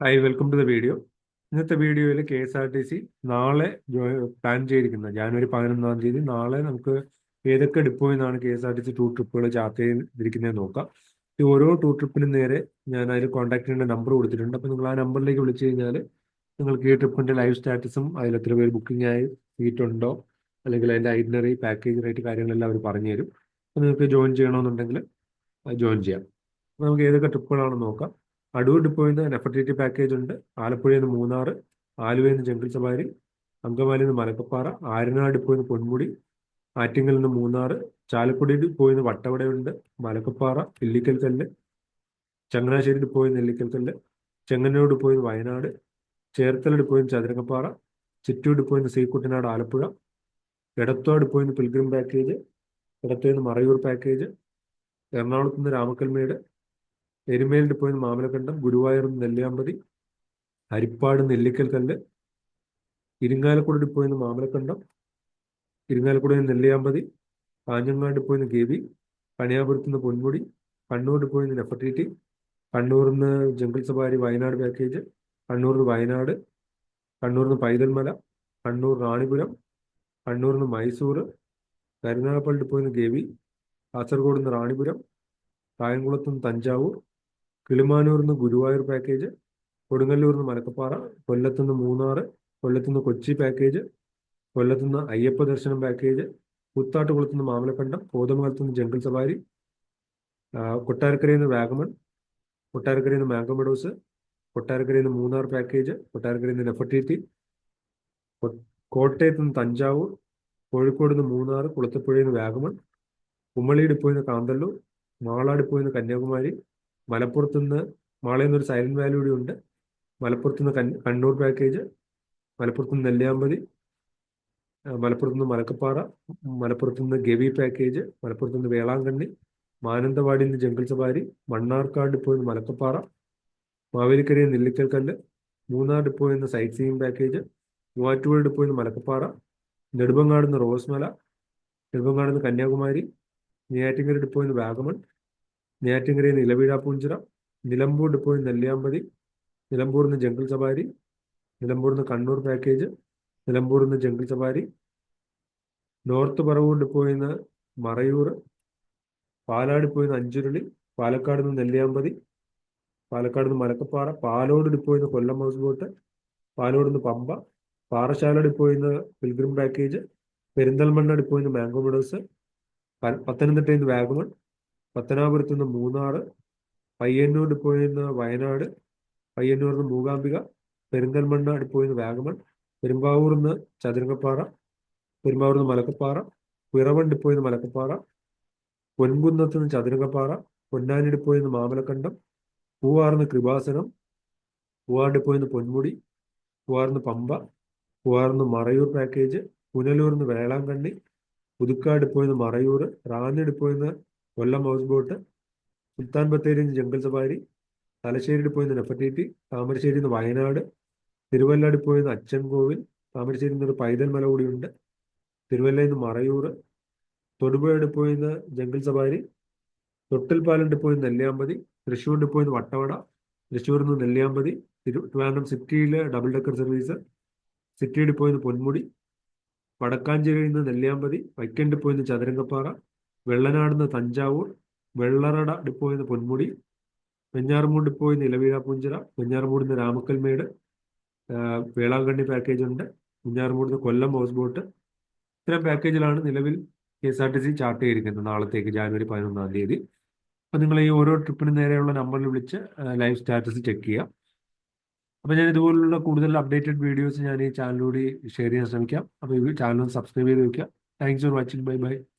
Hi, welcome to the video. ഇന്നത്തെ വീഡിയോയിൽ K S R T C നാളെ plan ചെയ്തിരിക്കുന്നത് ജാനുവരി 11-ാം തീയതി നാളെ നമുക്ക് ഏതൊക്കെ ഡിപ്പോയിൽ നിന്നാണ് K S R T C tour ട്രിപ്പുകൾ ചാർട്ട് ചെയ്തിരിക്കുന്നത് നോക്കാം. ഈ ഓരോ ടൂർ ട്രിപ്പിനും നേരെ ഞാൻ അതിൽ കോൺടാക്ട് ചെയ്യേണ്ട നമ്പർ കൊടുത്തിട്ടുണ്ട്. അപ്പോൾ നിങ്ങൾ ആ നമ്പറിലേക്ക് വിളിച്ചു കഴിഞ്ഞാൽ നിങ്ങൾക്ക് ഈ ട്രിപ്പിൻ്റെ ലൈവ് സ്റ്റാറ്റസും അതിൽ എത്ര പേര് ബുക്കിംഗ് ആയി, സീറ്റ് ഉണ്ടോ, അല്ലെങ്കിൽ അതിൻ്റെ ഐറ്റിനറി പാക്കേജ് റേറ്റ് കാര്യങ്ങളെല്ലാം അവർ പറഞ്ഞു തരും. അപ്പോൾ നിങ്ങൾക്ക് ജോയിൻ ചെയ്യണമെന്നുണ്ടെങ്കിൽ ജോയിൻ ചെയ്യാം. അപ്പോൾ നമുക്ക് ഏതൊക്കെ ട്രിപ്പുകളാണെന്ന് നോക്കാം. അടൂർ ഡിപ്പോയിൽ നിന്ന് നെഫർട്ടിറ്റി പാക്കേജ് ഉണ്ട്. ആലപ്പുഴയിൽ നിന്ന് മൂന്നാർ, ആലുവയിൽ നിന്ന് ജംഗിൾ സവാരി, അങ്കമാലിയിൽ നിന്ന് മലക്കപ്പാറ, ആര്യനാട് ഡിപ്പോയിൽ നിന്ന് പൊന്മുടി, ആറ്റിങ്ങൽ നിന്ന് മൂന്നാർ, ചാലക്കുടി ഡിപ്പോയിൽ നിന്ന് വട്ടവടയുണ്ട്, മലക്കപ്പാറ, ഇല്ലിക്കൽ കല്ല്, ചങ്ങനാശ്ശേരി ഡിപ്പോയിൽ നിന്ന് ഇല്ലിക്കൽ കല്ല്, ചെങ്ങന്നൂർ ഡിപ്പോയിൽ നിന്ന് വയനാട്, ചേർത്തല ഡിപ്പോയിൽ നിന്ന് ചതുരംഗപ്പാറ, ചിറ്റൂർ ഡിപ്പോയിൽ നിന്ന് ശ്രീകുട്ടനാട് ആലപ്പുഴ, എടത്വ ഡിപ്പോയിൽ നിന്ന് പിൽഗ്രിം പാക്കേജ്, എടത്വയിൽ നിന്ന് മറയൂർ പാക്കേജ്, എറണാകുളത്ത് നിന്ന് രാമക്കൽമേട്, എരുമേൽ ഡിപ്പോയിൽ നിന്ന് മാമലക്കണ്ടം, ഗുരുവായൂർ നിന്ന് നെല്ലിയാമ്പതി, ഹരിപ്പാട് നെല്ലിക്കൽ കല്ല്, ഇരിങ്ങാലക്കുട ഡിപ്പോയിൽ നിന്ന് മാമലക്കണ്ടം, ഇരിങ്ങാലക്കുടയിൽ നിന്ന് നെല്ലിയാമ്പതി, കാഞ്ഞങ്ങാട് ഡിപ്പോയിൽ നിന്ന് ഗവി, കണിയാപുരത്ത് നിന്ന് പൊന്മുടി, കണ്ണൂർ ഡിപ്പോയിൽ നിന്ന് നെഫർട്ടിറ്റി, കണ്ണൂരിൽ നിന്ന് ജംഗിൾ സവാരി വയനാട് പാക്കേജ്, കണ്ണൂരിൽ നിന്ന് വയനാട്, കണ്ണൂരിൽ നിന്ന് പൈതൽമല, കണ്ണൂർ റാണിപുരം, കണ്ണൂരിൽ നിന്ന് മൈസൂർ, കരുനാഗപ്പള്ളി ഡിപ്പോയിൽ നിന്ന് ഗവി, കാസർഗോഡ് നിന്ന് റാണിപുരം, കായംകുളത്ത് നിന്ന് തഞ്ചാവൂർ, കിളിമാനൂരിൽ നിന്ന് ഗുരുവായൂർ പാക്കേജ്, കൊടുങ്ങല്ലൂരിൽ നിന്ന് മലക്കപ്പാറ, കൊല്ലത്ത് നിന്ന് മൂന്നാർ, കൊല്ലത്ത് നിന്ന് കൊച്ചി പാക്കേജ്, കൊല്ലത്ത് നിന്ന് അയ്യപ്പ ദർശനം പാക്കേജ്, കൂത്താട്ടുകുളത്ത് നിന്ന് മാമലക്കണ്ടം, കോതമംഗലത്ത് നിന്ന് ജംഗിൾ സവാരി, കൊട്ടാരക്കരയിൽ നിന്ന് വാഗമൺ, കൊട്ടാരക്കരയിൽ നിന്ന് മാംഗോ മെഡോസ്, കൊട്ടാരക്കരയിൽ നിന്ന് മൂന്നാർ പാക്കേജ്, കൊട്ടാരക്കരയിൽ നിന്ന് നെഫർട്ടിറ്റി, കോട്ടയത്ത് നിന്ന് തഞ്ചാവൂർ, കോഴിക്കോട് നിന്ന് മൂന്നാർ, കുളത്തൂപ്പുഴയിൽ നിന്ന് വാഗമൺ, കുമ്മളി ഡിപ്പോയിൽ നിന്ന് കാന്തല്ലൂർ, മാള ഡിപ്പോയിൽ നിന്ന് കന്യാകുമാരി, മലപ്പുറത്ത് നിന്ന് മാളയിൽ നിന്ന് ഒരു സൈലന്റ് വാലി കൂടി ഉണ്ട്, മലപ്പുറത്ത് നിന്ന് കണ്ണൂർ പാക്കേജ്, മലപ്പുറത്ത് നിന്ന് നെല്ലിയാമ്പതി, മലപ്പുറത്ത് നിന്ന് മലക്കപ്പാറ, മലപ്പുറത്ത് നിന്ന് ഗവി പാക്കേജ്, മലപ്പുറത്ത് നിന്ന് വേളാങ്കണ്ണി, മാനന്തവാടിയിൽ നിന്ന് ജംഗിൾ സവാരി, മണ്ണാർക്കാട് ഡിപ്പോയിൽ നിന്ന് മലക്കപ്പാറ, മാവേലിക്കരയിൽ നിന്ന് നെല്ലിക്കൽ കല്ല്, മൂന്നാർ ഡിപ്പോയിൽ നിന്ന് സൈറ്റ് സീയിങ് പാക്കേജ്, മൂവാറ്റുപുഴ ഡിപ്പോയിൽ നിന്ന് മലക്കപ്പാറ, നെടുമങ്ങാട് നിന്ന് റോസ്മല, നെടുമങ്ങാട് നിന്ന് കന്യാകുമാരി, നെയ്യാറ്റിൻകര ഡിപ്പോയിൽ നിന്ന് വാഗമൺ, നെയ്യാറ്റിൻകരയിൽ നിന്ന് ഇലവീഴാപ്പൂഞ്ചിറ, നിലമ്പൂർ ഡിപ്പോയിൽ നിന്ന് നെല്ലിയാമ്പതി, നിലമ്പൂരിൽ നിന്ന് ജംഗിൾ സവാരി, നിലമ്പൂരിൽ നിന്ന് കണ്ണൂർ പാക്കേജ്, നിലമ്പൂരിൽ നിന്ന് ജംഗിൾ സവാരി, നോർത്ത് പറവൂർ ഡിപ്പോയിൽ നിന്ന് മറയൂർ, പാലാട് ഡിപ്പോയിൽ നിന്ന് അഞ്ചുരുളി, പാലക്കാട് നിന്ന് നെല്ലിയാമ്പതി, പാലക്കാട് നിന്ന് മലക്കപ്പാറ, പാലോട് ഡിപ്പോയിൽ നിന്ന് കൊല്ലം ഹൗസ് ബോട്ട്, പാലോട് നിന്ന് പമ്പ, പാറശാല ഡിപ്പോയിൽ നിന്ന് പിൽഗ്രിം പാക്കേജ്, പെരിന്തൽമണ്ണ ഡിപ്പോയിൽ നിന്ന് മാംഗോ മെഡോസ്, പത്തനംതിട്ടയിൽ നിന്ന് വാഗമൺ, പത്തനാപുരത്ത് നിന്ന് മൂന്നാർ, പയ്യന്നൂർ ഡിപ്പോയിൽ നിന്ന് വയനാട്, പയ്യന്നൂരിൽ നിന്ന് മൂകാംബിക, പെരിന്തൽമണ്ണ ഡിപ്പോയിൽ നിന്ന് വാഗമൺ, പെരുമ്പാവൂരിൽ നിന്ന് ചതുരംഗപ്പാറ, പെരുമ്പാവൂരിൽ നിന്ന് മലക്കപ്പാറ, പിറവൻ ഡിപ്പോയിൽ നിന്ന് മലക്കപ്പാറ, പൊൻകുന്നത്ത് നിന്ന് ചതുരംഗപ്പാറ, പൊന്നാനി ഡിപ്പോയിൽ നിന്ന് മാമലക്കണ്ടം, പൂവാറിൽ നിന്ന് കൃപാസനം, പൂവാർ ഡിപ്പോയിൽ നിന്ന് പൊന്മുടി, പൂവാറിൽ നിന്ന് പമ്പ, പൂവാറിൽ നിന്ന് മറയൂർ പാക്കേജ്, പുനലൂരിൽ നിന്ന് വേളാങ്കണ്ണി, പുതുക്കാട് ഡിപ്പോയിൽ നിന്ന് മറയൂർ, റാന്നി ഡിപ്പോയിൽ നിന്ന് കൊല്ലം ഹൗസ് ബോട്ട്, സുൽത്താൻ ബത്തേരിയിൽ നിന്ന് ജംഗിൾ സവാരി, തലശ്ശേരി ഡിപ്പോയിൽ നിന്ന് നെഫർട്ടിറ്റി, താമരശ്ശേരിയിൽ നിന്ന് വയനാട്, തിരുവല്ല ഡിപ്പോയിൽ നിന്ന് അച്ചൻകോവിൽ, താമരശ്ശേരിയിൽ നിന്ന് ഒരു പൈതൽ മല കൂടിയുണ്ട്, തിരുവല്ലയിൽ നിന്ന് മറയൂർ, തൊടുപുഴ ഡിപ്പോയിൽ നിന്ന് ജംഗിൾ സവാരി, തൊട്ടിൽപ്പാലം ഡിപ്പോയിൽ നിന്ന് നെല്ലിയാമ്പതി, തൃശ്ശൂർ ഡിപ്പോയിൽ നിന്ന് വട്ടവട, തൃശ്ശൂരിൽ നിന്ന് നെല്ലിയാമ്പതി, ട്രിവാൻഡ്രം സിറ്റിയിലെ ഡബിൾ ഡെക്കർ സർവീസ്, സിറ്റി ഡിപ്പോയിൽ നിന്ന് പൊന്മുടി, വടക്കാഞ്ചേരിയിൽ നിന്ന് നെല്ലിയാമ്പതി, വൈക്കം ഡിപ്പോയിൽ നിന്ന് ചതുരംഗപ്പാറ, വെള്ളനാട് നിന്ന് തഞ്ചാവൂർ, വെള്ളറട ഡിപ്പോയിൽ നിന്ന് പൊന്മുടി, വെഞ്ഞാറമൂട് ഡിപ്പോയിൽ നിന്ന് ഇലവീഴാപ്പൂഞ്ചിറ, വെഞ്ഞാറമൂട് നിന്ന് രാമക്കൽമേട്, വേളാങ്കണ്ണി പാക്കേജ് ഉണ്ട്, വെഞ്ഞാറമൂട് നിന്ന് കൊല്ലം ഹൗസ് ബോട്ട്. ഇത്തരം പാക്കേജിലാണ് നിലവിൽ K S R T C chart ചെയ്തിരിക്കുന്നത് നാളത്തേക്ക് ജാനുവരി 11-ാം തീയതി. അപ്പോൾ നിങ്ങൾ ഈ ഓരോ ട്രിപ്പിന് നേരെയുള്ള നമ്പറിൽ വിളിച്ച് ലൈവ് സ്റ്റാറ്റസ് ചെക്ക് ചെയ്യുക. അപ്പോൾ ഞാൻ ഇതുപോലുള്ള കൂടുതൽ അപ്ഡേറ്റഡ് വീഡിയോസ് ഞാൻ ഈ ചാനലിലൂടെ ഷെയർ ചെയ്യാൻ ശ്രമിക്കാം. അപ്പോൾ ഈ ചാനൽ സബ്സ്ക്രൈബ് ചെയ്ത് വയ്ക്കുക. Thanks for watching. Bye bye.